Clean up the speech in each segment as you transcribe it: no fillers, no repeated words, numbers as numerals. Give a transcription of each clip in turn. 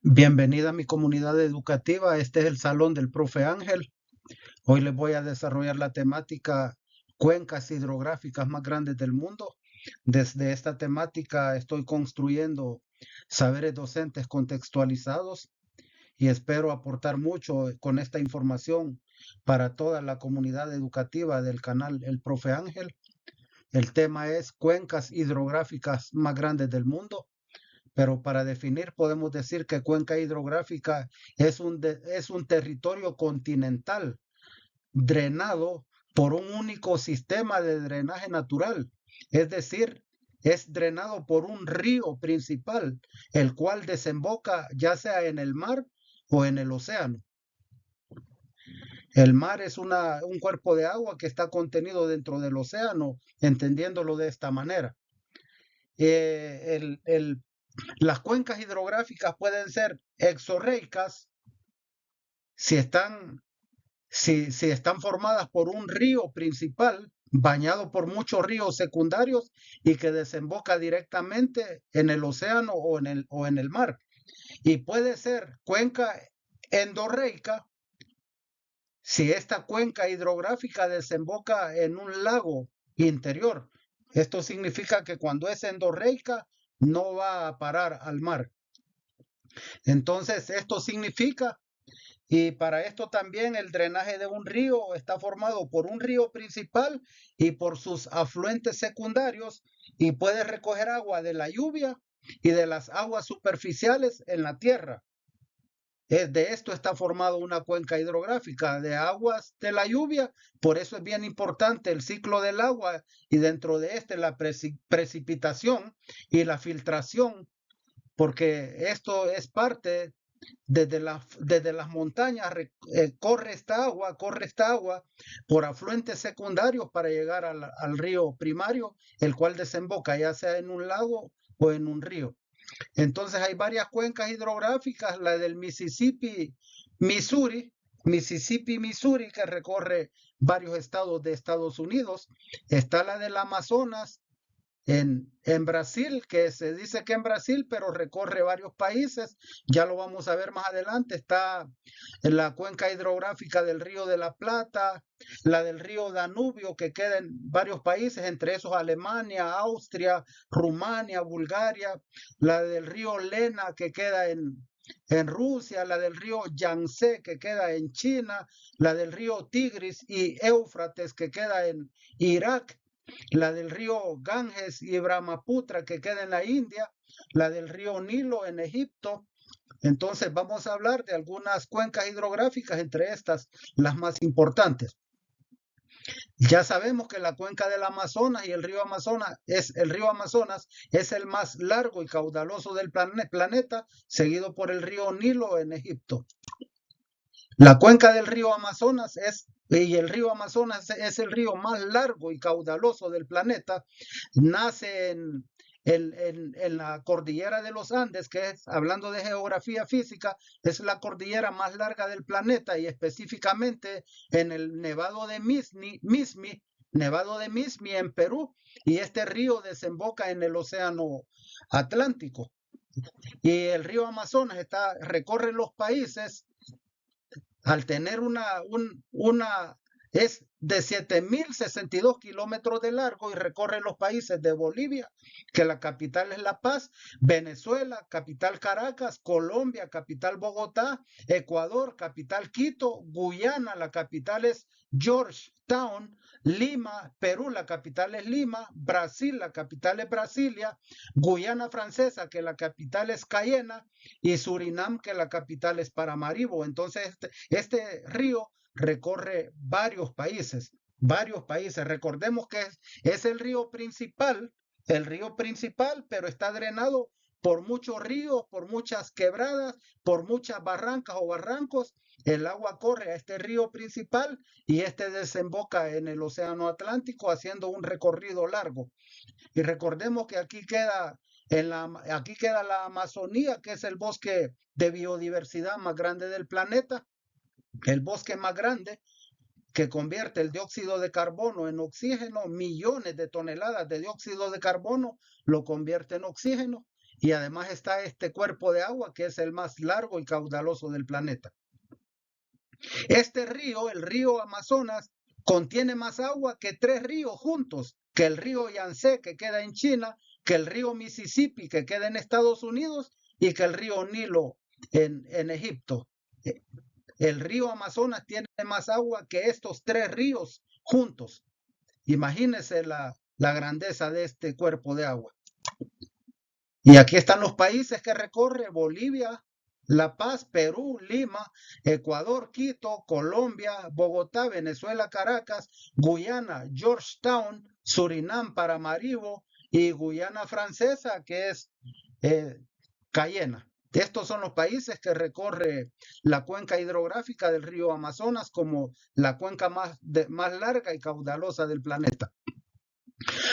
Bienvenida a mi comunidad educativa. Este es el salón del profe Ángel. Hoy les voy a desarrollar la temática cuencas hidrográficas más grandes del mundo. Desde esta temática estoy construyendo saberes docentes contextualizados y espero aportar mucho con esta información para toda la comunidad educativa del canal El Profe Ángel. El tema es cuencas hidrográficas más grandes del mundo. Pero para definir podemos decir que cuenca hidrográfica es un territorio continental drenado por un único sistema de drenaje natural, es decir, es drenado por un río principal, el cual desemboca ya sea en el mar o en el océano. El mar es un cuerpo de agua que está contenido dentro del océano, entendiéndolo de esta manera. Las cuencas hidrográficas pueden ser exorreicas si están, si están formadas por un río principal bañado por muchos ríos secundarios y que desemboca directamente en el océano o en el mar. Y puede ser cuenca endorreica si esta cuenca hidrográfica desemboca en un lago interior. Esto significa que cuando es endorreica no va a parar al mar. Entonces, esto significa, y para esto también el drenaje de un río está formado por un río principal y por sus afluentes secundarios y puede recoger agua de la lluvia y de las aguas superficiales en la tierra. De esto está formado una cuenca hidrográfica de aguas de la lluvia, por eso es bien importante el ciclo del agua y dentro de este la precipitación y la filtración, porque esto es parte desde las montañas corre esta agua por afluentes secundarios para llegar al río primario, el cual desemboca ya sea en un lago o en un río. Entonces hay varias cuencas hidrográficas, la del Mississippi, Missouri, que recorre varios estados de Estados Unidos. Está la del Amazonas, en Brasil, que se dice que en Brasil, pero recorre varios países, ya lo vamos a ver más adelante. Está en la cuenca hidrográfica del Río de la Plata, la del río Danubio, que queda en varios países, entre esos Alemania, Austria, Rumania, Bulgaria, la del río Lena, que queda en Rusia, la del río Yangtze, que queda en China, la del río Tigris y Éufrates, que queda en Irak, la del río Ganges y Brahmaputra, que queda en la India, la del río Nilo en Egipto. Entonces vamos a hablar de algunas cuencas hidrográficas, entre estas las más importantes. Ya sabemos que la cuenca del Amazonas y el río Amazonas es el más largo y caudaloso del planeta, seguido por el río Nilo en Egipto. La cuenca del río Amazonas y el río Amazonas es el río más largo y caudaloso del planeta. Nace en la cordillera de los Andes, que es, hablando de geografía física, es la cordillera más larga del planeta y específicamente en el Nevado de Mismi en Perú, y este río desemboca en el Océano Atlántico. Y el río Amazonas recorre los países al tener es de 7.062 kilómetros de largo y recorre los países de Bolivia, que la capital es La Paz, Venezuela, capital Caracas, Colombia, capital Bogotá, Ecuador, capital Quito, Guyana, la capital es Georgetown, Lima, Perú, la capital es Lima, Brasil, la capital es Brasilia, Guyana Francesa, que la capital es Cayena, y Surinam, que la capital es Paramaribo. Entonces, este río recorre varios países, varios países. Recordemos que es el río principal, pero está drenado por muchos ríos, por muchas quebradas, por muchas barrancas o barrancos. El agua corre a este río principal y este desemboca en el Océano Atlántico haciendo un recorrido largo. Y recordemos que aquí queda la Amazonía, que es el bosque de biodiversidad más grande del planeta, el bosque más grande que convierte el dióxido de carbono en oxígeno, millones de toneladas de dióxido de carbono lo convierte en oxígeno, y además está este cuerpo de agua que es el más largo y caudaloso del planeta. Este río, el río Amazonas, contiene más agua que 3 ríos juntos, que el río Yangtze que queda en China, que el río Mississippi que queda en Estados Unidos y que el río Nilo en Egipto. El río Amazonas tiene más agua que estos 3 ríos juntos. Imagínense la grandeza de este cuerpo de agua. Y aquí están los países que recorre: Bolivia, La Paz, Perú, Lima, Ecuador, Quito, Colombia, Bogotá, Venezuela, Caracas, Guyana, Georgetown, Surinam, Paramaribo y Guyana Francesa, que es Cayena. Estos son los países que recorre la cuenca hidrográfica del río Amazonas como la cuenca más larga y caudalosa del planeta.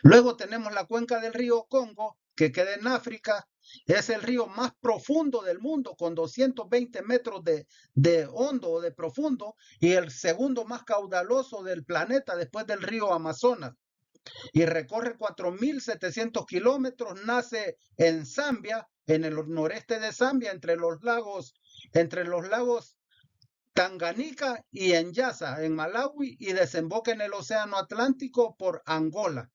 Luego tenemos la cuenca del río Congo, que queda en África. Es el río más profundo del mundo, con 220 metros de hondo o de profundo, y el segundo más caudaloso del planeta después del río Amazonas. Y recorre 4.700 kilómetros, nace en Zambia, en el noreste de Zambia, entre los lagos Tanganica y Nyasa, en Malawi, y desemboca en el Océano Atlántico por Angola.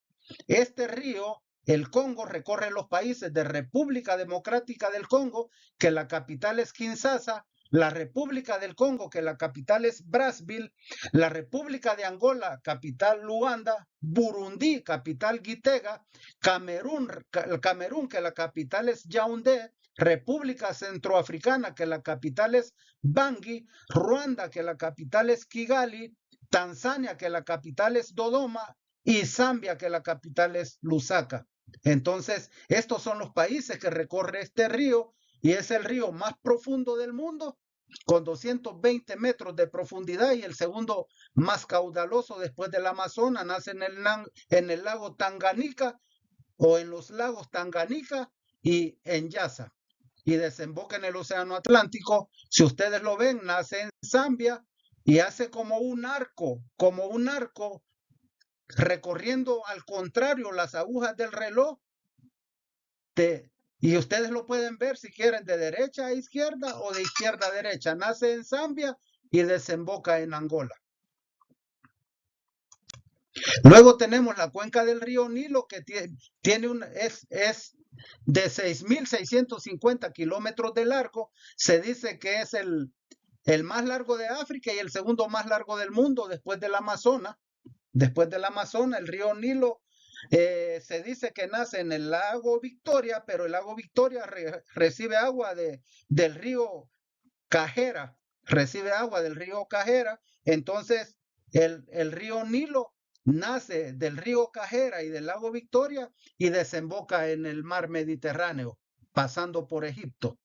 Este río, el Congo, recorre los países de República Democrática del Congo, que la capital es Kinshasa, la República del Congo, que la capital es Brazzaville, la República de Angola, capital Luanda, Burundi, capital Gitega, Camerún, que la capital es Yaoundé, República Centroafricana, que la capital es Bangui, Ruanda, que la capital es Kigali, Tanzania, que la capital es Dodoma, y Zambia, que la capital es Lusaka. Entonces, estos son los países que recorre este río, y es el río más profundo del mundo, con 220 metros de profundidad, y el segundo más caudaloso después del Amazonas. Nace en el lago Tanganica, o en los lagos Tanganica y Nyasa, y desemboca en el Océano Atlántico. Si ustedes lo ven, nace en Zambia y hace como un arco, recorriendo al contrario las agujas del reloj. Y ustedes lo pueden ver si quieren de derecha a izquierda o de izquierda a derecha. Nace en Zambia y desemboca en Angola. Luego tenemos la cuenca del río Nilo, que es de 6.650 kilómetros de largo. Se dice que es el más largo de África y el segundo más largo del mundo después del Amazonas. Después del Amazonas, el río Nilo se dice que nace en el lago Victoria, pero el lago Victoria recibe agua del río Cajera, Entonces, el río Nilo nace del río Cajera y del lago Victoria y desemboca en el mar Mediterráneo, pasando por Egipto.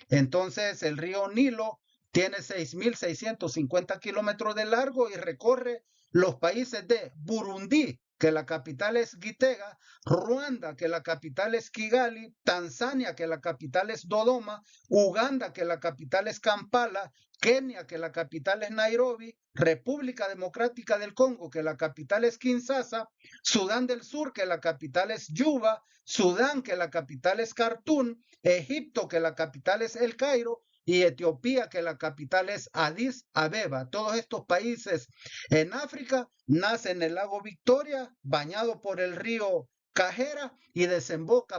Entonces, el río Nilo tiene 6.650 kilómetros de largo y recorre los países de Burundi, que la capital es Gitega, Ruanda, que la capital es Kigali, Tanzania, que la capital es Dodoma, Uganda, que la capital es Kampala, Kenia, que la capital es Nairobi, República Democrática del Congo, que la capital es Kinshasa, Sudán del Sur, que la capital es Yuba, Sudán, que la capital es Khartoum, Egipto, que la capital es El Cairo, y Etiopía, que la capital es Addis Abeba. Todos estos países en África nacen en el lago Victoria, bañado por el río Cajera, y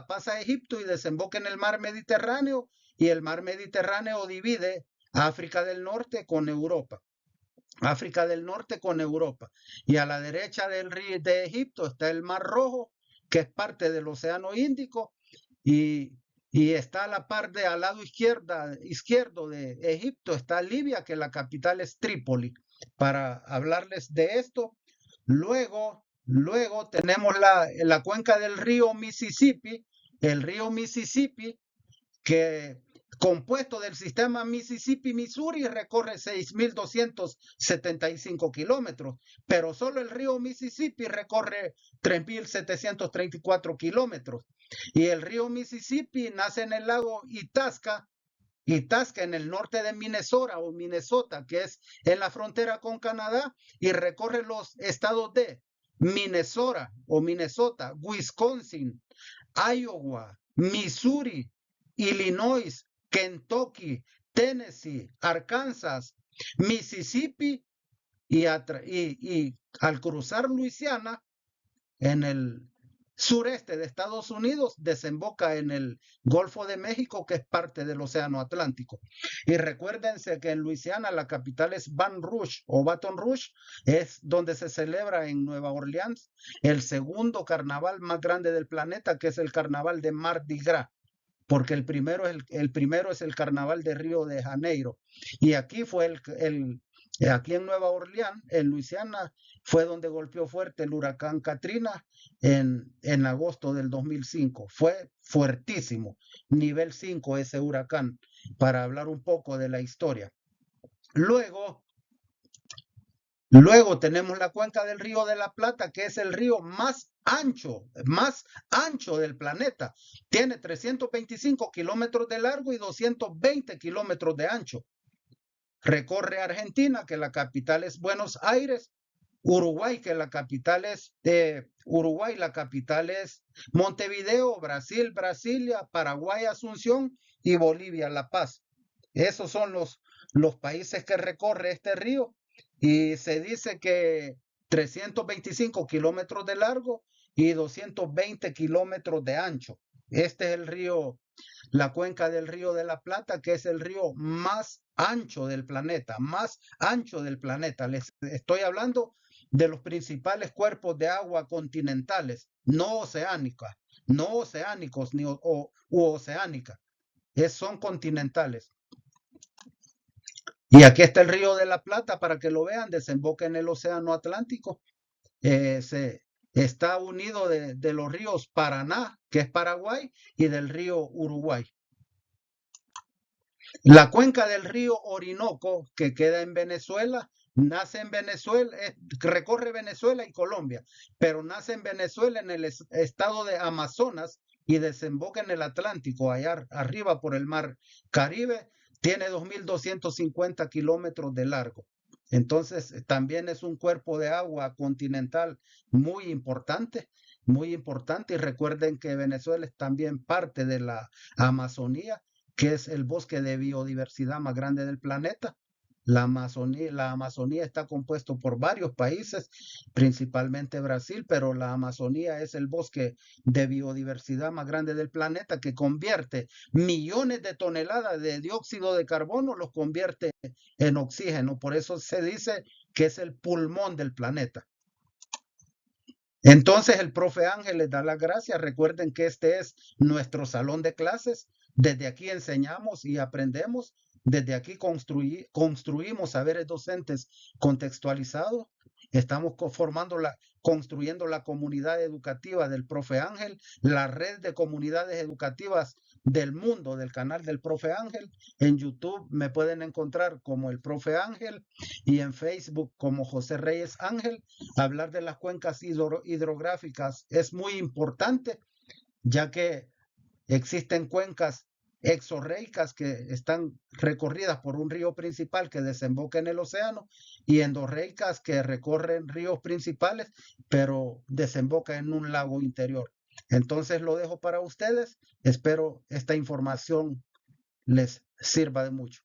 pasa a Egipto y desemboca en el mar Mediterráneo, y el mar Mediterráneo divide África del Norte con Europa. Y a la derecha del río de Egipto está el Mar Rojo, que es parte del Océano Índico, y está a la par al lado izquierdo de Egipto está Libia, que la capital es Trípoli. Para hablarles de esto, luego tenemos la cuenca del río Mississippi, que compuesto del sistema Mississippi-Missouri recorre 6.275 kilómetros, pero solo el río Mississippi recorre 3.734 kilómetros. Y el río Mississippi nace en el lago Itasca en el norte de Minnesota, que es en la frontera con Canadá, y recorre los estados de Minnesota, Wisconsin, Iowa, Missouri, Illinois, Kentucky, Tennessee, Arkansas, Mississippi y al cruzar Luisiana, en el sureste de Estados Unidos, desemboca en el Golfo de México, que es parte del Océano Atlántico. Y recuérdense que en Luisiana la capital es Baton Rouge, es donde se celebra en Nueva Orleans el segundo carnaval más grande del planeta, que es el carnaval de Mardi Gras, porque el primero es el carnaval de Río de Janeiro. Y aquí fue aquí en Nueva Orleans, en Luisiana, fue donde golpeó fuerte el huracán Katrina en agosto del 2005. Fue fuertísimo, nivel 5 ese huracán, para hablar un poco de la historia. Luego tenemos la cuenca del Río de la Plata, que es el río más ancho del planeta. Tiene 325 kilómetros de largo y 220 kilómetros de ancho. Recorre Argentina, que la capital es Buenos Aires, Uruguay, que la capital es Montevideo, Brasil, Brasilia, Paraguay, Asunción y Bolivia, La Paz. Esos son los países que recorre este río y se dice que 325 kilómetros de largo y 220 kilómetros de ancho. Este es el río, la cuenca del Río de la Plata, que es el río más ancho del planeta, más ancho del planeta. Les estoy hablando de los principales cuerpos de agua continentales, no oceánicos ni oceánicas, son continentales. Y aquí está el Río de la Plata, para que lo vean, desemboca en el Océano Atlántico. Está unido de los ríos Paraná, que es Paraguay, y del río Uruguay. La cuenca del río Orinoco, que queda en Venezuela, nace en Venezuela, recorre Venezuela y Colombia, pero nace en Venezuela, en el estado de Amazonas, y desemboca en el Atlántico, allá arriba por el mar Caribe. Tiene 2.250 kilómetros de largo. Entonces, también es un cuerpo de agua continental muy importante, muy importante. Y recuerden que Venezuela es también parte de la Amazonía, que es el bosque de biodiversidad más grande del planeta. La Amazonía está compuesto por varios países, principalmente Brasil, pero la Amazonía es el bosque de biodiversidad más grande del planeta, que convierte millones de toneladas de dióxido de carbono, los convierte en oxígeno. Por eso se dice que es el pulmón del planeta. Entonces el profe Ángel les da las gracias. Recuerden que este es nuestro salón de clases. Desde aquí enseñamos y aprendemos. Desde aquí construimos saberes docentes contextualizados. Estamos construyendo la comunidad educativa del profe Ángel, la red de comunidades educativas del mundo del canal del profe Ángel. En YouTube me pueden encontrar como el profe Ángel y en Facebook como José Reyes Ángel. Hablar de las cuencas hidrográficas es muy importante, ya que existen cuencas exorreicas que están recorridas por un río principal que desemboca en el océano, y endorreicas que recorren ríos principales pero desemboca en un lago interior. Entonces lo dejo para ustedes. Espero esta información les sirva de mucho.